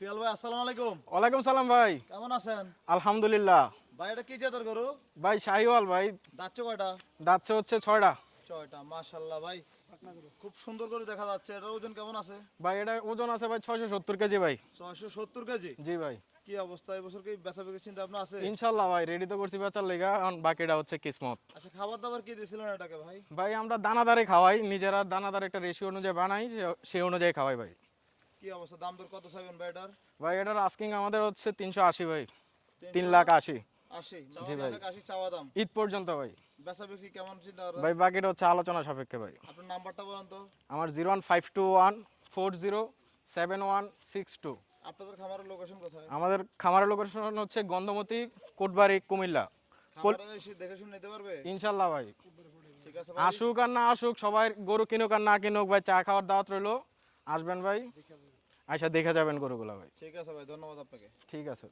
পিয়াল ভাই আসসালামু আলাইকুম। ওয়ালাইকুম সালাম ভাই। কেমন আছেন? আলহামদুলিল্লাহ। ভাই এটা কি জাতের গরু? ভাই শাহিওয়াল ভাই। দাঁতছে কয়টা? দাচ্ছে হচ্ছে 6টা। ছয়টা, মাশাআল্লাহ ভাই। খুব সুন্দর করে দেখা যাচ্ছে। এটার ওজন কেমন আছে? ভাই এটা ওজন আছে ভাই 670 কেজি ভাই। 670 কেজি। জি ভাই। কি অবস্থা, এবছর কি বেচা বিক্রির চিন্তা ভাবনা আছে? ইনশাল্লাহ ভাই রেডি তো করছি বেচার লেগা, এখন বাকিটা হচ্ছে কিসমত। আচ্ছা, খাবার দাবার কি দিয়েছিলেন এটাকে ভাই? ভাই আমরা দানাদারে খাওয়াই, নিজেরা দানাদার একটা রেশিও অনুযায়ী বানাই, সেই অনুযায়ী খাওয়াই ভাই। কি অবস্থা, দাম দর কত চাইবেন ভাই এটার? ভাই এটার আস্কিং আমাদের হচ্ছে 380 ভাই। 380। 3,80,000। জি ভাই। 3,80 চাওয়া দাম। ঈদ পর্যন্ত ভাই। বেচা বিক্রি কেমন চিন্তা করেন? ভাই বাকিটা হচ্ছে আলোচনা সাপেক্ষে ভাই। আপনার নাম্বারটা বলেন তো। আমার 01521407162। আপনাদের খামারের লোকেশন কোথায়? আমাদের খামারের লোকেশন হচ্ছে গন্ধমতি, কোটবাড়ি, কুমিল্লা। খামারে এসে দেখে শুনে নিতে পারবে? ইনশাল্লাহ ভাই। ঠিক আছে ভাই। আসুক আর না আসুক, সবাই গরু কিনুক আর না কিনুক ভাই, চা খাওয়ার দাওয়াত রইলো। আসবেন ভাই, আচ্ছা দেখে যাবেন গরুগুলা ভাই। ঠিক আছে ভাই, ধন্যবাদ আপনাকে। ঠিক আছে।